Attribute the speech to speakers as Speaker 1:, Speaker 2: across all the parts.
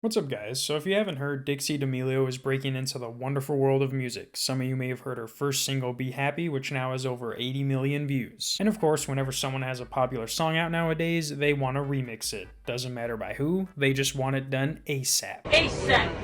Speaker 1: What's up, guys? So if you haven't heard, Dixie D'Amelio is breaking into the wonderful world of music. Some of you may have heard her first single, Be Happy, which now has over 80 million views. And of course, whenever someone has a popular song out nowadays, they want to remix it. Doesn't matter by who, they just want it done ASAP.
Speaker 2: ASAP!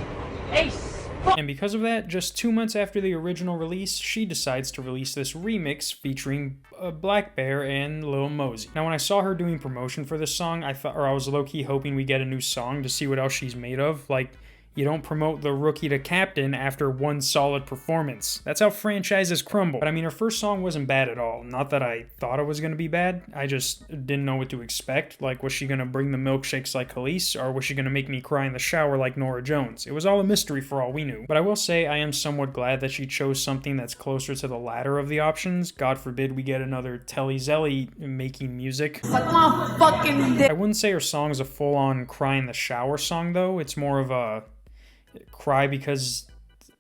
Speaker 2: ASAP!
Speaker 1: And because of that, just 2 months after the original release, she decides to release this remix featuring Black Bear and Lil Mosey. Now, when I saw her doing promotion for this song, I was low-key hoping we get a new song to see what else she's made of. Like, you don't promote the rookie to captain after one solid performance. That's how franchises crumble. But I mean, her first song wasn't bad at all. Not that I thought it was gonna be bad, I just didn't know what to expect. Like, was she gonna bring the milkshakes like Khalees, or was she gonna make me cry in the shower like Norah Jones? It was all a mystery for all we knew. But I will say, I am somewhat glad that she chose something that's closer to the latter of the options. God forbid we get another Telly Zelly making music. I wouldn't say her song is a full-on cry in the shower song, though. It's more of a cry because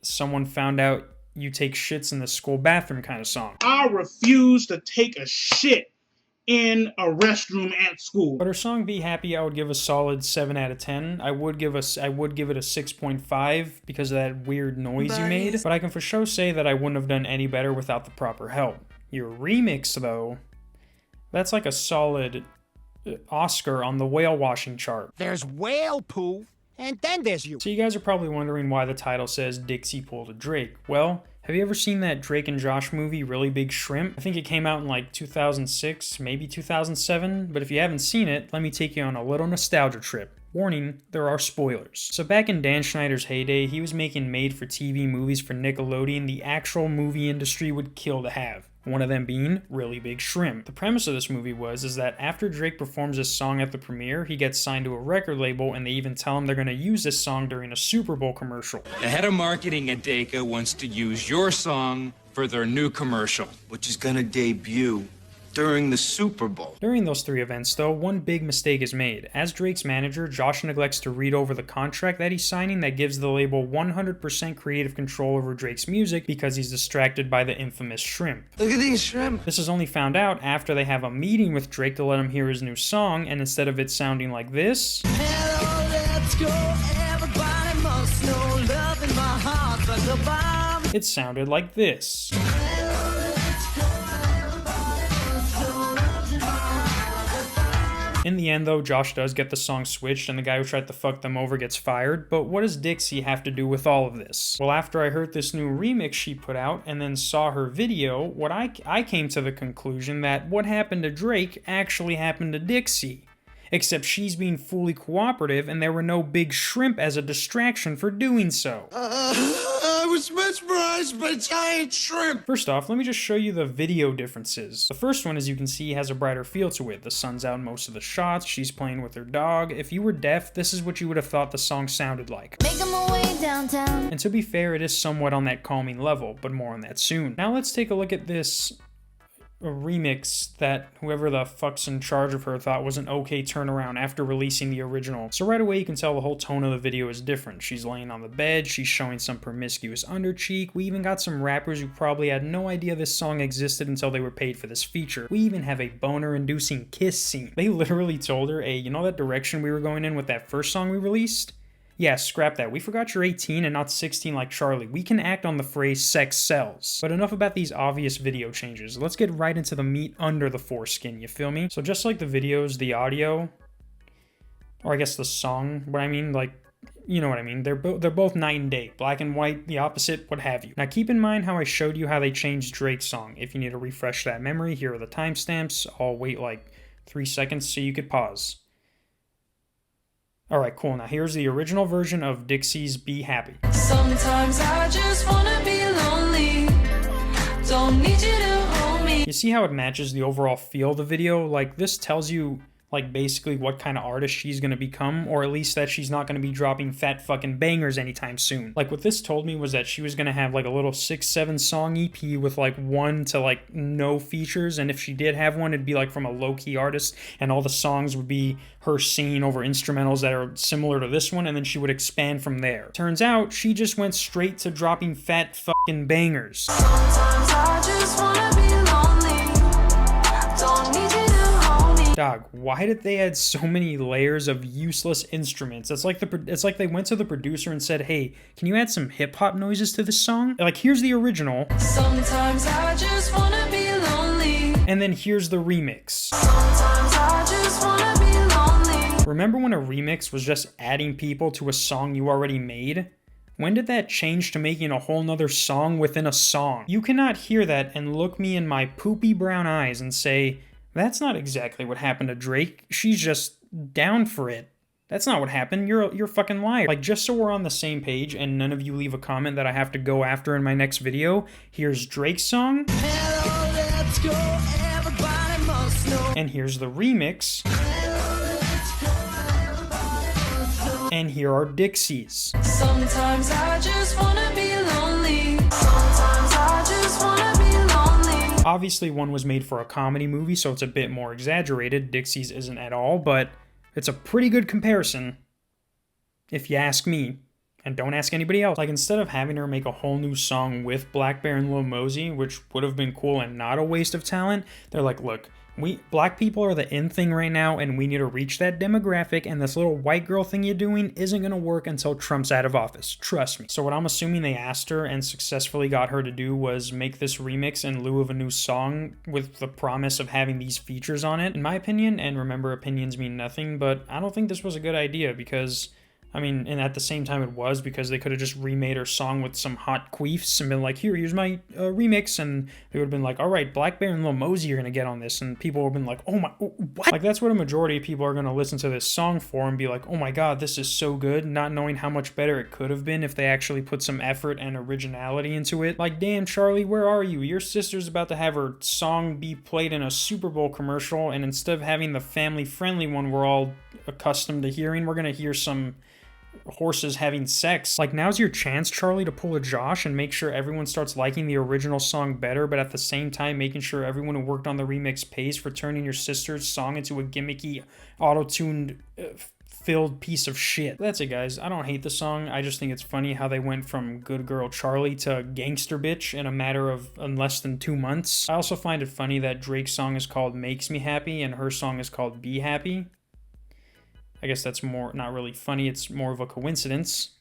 Speaker 1: someone found out you take shits in the school bathroom kind of song.
Speaker 3: I refuse to take a shit in a restroom at school.
Speaker 1: But her song Be Happy, I would give a solid 7 out of 10. I would give it a 6.5 because of that weird noise you made. But I can for sure say that I wouldn't have done any better without the proper help. Your remix, though, that's like a solid Oscar on the whale washing chart.
Speaker 4: There's whale poo, and then there's you.
Speaker 1: So you guys are probably wondering why the title says Dixie pulled a Drake. Well, have you ever seen that Drake and Josh movie, Really Big Shrimp? I think it came out in like 2006, maybe 2007, but if you haven't seen it, let me take you on a little nostalgia trip. Warning, there are spoilers. So back in Dan Schneider's heyday, he was making made-for-TV movies for Nickelodeon the actual movie industry would kill to have. One of them being Really Big Shrimp. The premise of this movie is that after Drake performs this song at the premiere, he gets signed to a record label and they even tell him they're going to use this song during a Super Bowl commercial.
Speaker 5: The head of marketing at Daka wants to use your song for their new commercial,
Speaker 6: which is going to debut during the Super Bowl.
Speaker 1: During those 3 events, though, one big mistake is made. As Drake's manager, Josh neglects to read over the contract that he's signing that gives the label 100% creative control over Drake's music because he's distracted by the infamous shrimp.
Speaker 6: Look at these shrimp.
Speaker 1: This is only found out after they have a meeting with Drake to let him hear his new song, and instead of it sounding like this,
Speaker 7: hello, let's go. Everybody must know love in my heart like a bomb.
Speaker 1: It sounded like this. In the end, though, Josh does get the song switched and the guy who tried to fuck them over gets fired, but what does Dixie have to do with all of this? Well, after I heard this new remix she put out and then saw her video, I came to the conclusion that what happened to Drake actually happened to Dixie. Except she's being fully cooperative and there were no big shrimp as a distraction for doing so.
Speaker 6: I was mesmerized by giant shrimp.
Speaker 1: First off, let me just show you the video differences. The first one, as you can see, has a brighter feel to it. The sun's out in most of the shots, she's playing with her dog. If you were deaf, this is what you would have thought the song sounded like.
Speaker 7: Making my way downtown.
Speaker 1: And to be fair, it is somewhat on that calming level, but more on that soon. Now let's take a look at this remix that whoever the fuck's in charge of her thought was an okay turnaround after releasing the original. So right away you can tell the whole tone of the video is different. She's laying on the bed, she's showing some promiscuous undercheek. We even got some rappers who probably had no idea this song existed until they were paid for this feature. We even have a boner-inducing kiss scene. They literally told her, hey, you know that direction we were going in with that first song we released? Yeah, scrap that. We forgot you're 18 and not 16 like Charlie. We can act on the phrase sex sells. But enough about these obvious video changes. Let's get right into the meat under the foreskin, you feel me? So just like the videos, the audio, or I guess the song, what I mean, like, you know what I mean. They're both night and day. Black and white, the opposite, what have you. Now keep in mind how I showed you how they changed Drake's song. If you need to refresh that memory, here are the timestamps. I'll wait like 3 seconds so you could pause. Alright, cool. Now here's the original version of Dixie's Be Happy.
Speaker 7: Sometimes I just wanna be lonely. Don't need you to hold me.
Speaker 1: You see how it matches the overall feel of the video? Like, this tells you, like, basically what kind of artist she's gonna become, or at least that she's not gonna be dropping fat fucking bangers anytime soon. Like, what this told me was that she was gonna have, like, a little 6-7 song EP with, like, 1 to, like, no features, and if she did have one, it'd be, like, from a low-key artist, and all the songs would be her singing over instrumentals that are similar to this one, and then she would expand from there. Turns out, she just went straight to dropping fat fucking bangers.
Speaker 7: Sometimes I just wanna be lonely. Don't need you to hold me.
Speaker 1: Dog, why did they add so many layers of useless instruments? It's like they went to the producer and said, hey, can you add some hip-hop noises to this song? Like, here's the original.
Speaker 7: Sometimes I just wanna be lonely.
Speaker 1: And then here's the remix.
Speaker 7: Sometimes I just wanna be lonely.
Speaker 1: Remember when a remix was just adding people to a song you already made? When did that change to making a whole nother song within a song? You cannot hear that and look me in my poopy brown eyes and say, that's not exactly what happened to Drake. She's just down for it. That's not what happened. You're a fucking liar. Like, just so we're on the same page and none of you leave a comment that I have to go after in my next video, here's Drake's song.
Speaker 7: Hello, let's go, everybody must know.
Speaker 1: And here's the remix. And here are Dixie's.
Speaker 7: Sometimes I just wanna be lonely. Sometimes I just wanna be lonely.
Speaker 1: Obviously, one was made for a comedy movie, so it's a bit more exaggerated. Dixie's isn't at all, but it's a pretty good comparison, if you ask me. And don't ask anybody else. Like, instead of having her make a whole new song with Black Bear and Lil Mosey, which would have been cool and not a waste of talent, they're like, look, black people are the in thing right now, and we need to reach that demographic, and this little white girl thing you're doing isn't going to work until Trump's out of office. Trust me. So what I'm assuming they asked her and successfully got her to do was make this remix in lieu of a new song with the promise of having these features on it. In my opinion, and remember, opinions mean nothing, but I don't think this was a good idea because... I mean, and at the same time it was, because they could have just remade her song with some hot queefs and been like, here's my remix, and they would have been like, all right, Black Bear and Lil Mosey are going to get on this, and people would have been like, oh my, what? Like, that's what a majority of people are going to listen to this song for and be like, oh my god, this is so good, not knowing how much better it could have been if they actually put some effort and originality into it. Like, damn, Charlie, where are you? Your sister's about to have her song be played in a Super Bowl commercial, and instead of having the family-friendly one we're all accustomed to hearing, we're going to hear some horses having sex. Like, now's your chance, Charlie, to pull a Josh and make sure everyone starts liking the original song better, but at the same time making sure everyone who worked on the remix pays for turning your sister's song into a gimmicky, auto-tuned, filled piece of shit. That's it, guys. I don't hate the song. I just think it's funny how they went from Good Girl Charlie to Gangster Bitch in a matter of less than 2 months. I also find it funny that Drake's song is called Makes Me Happy and her song is called Be Happy. I guess that's more, not really funny, it's more of a coincidence.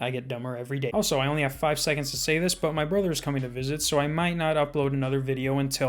Speaker 1: I get dumber every day. Also, I only have 5 seconds to say this, but my brother is coming to visit, so I might not upload another video until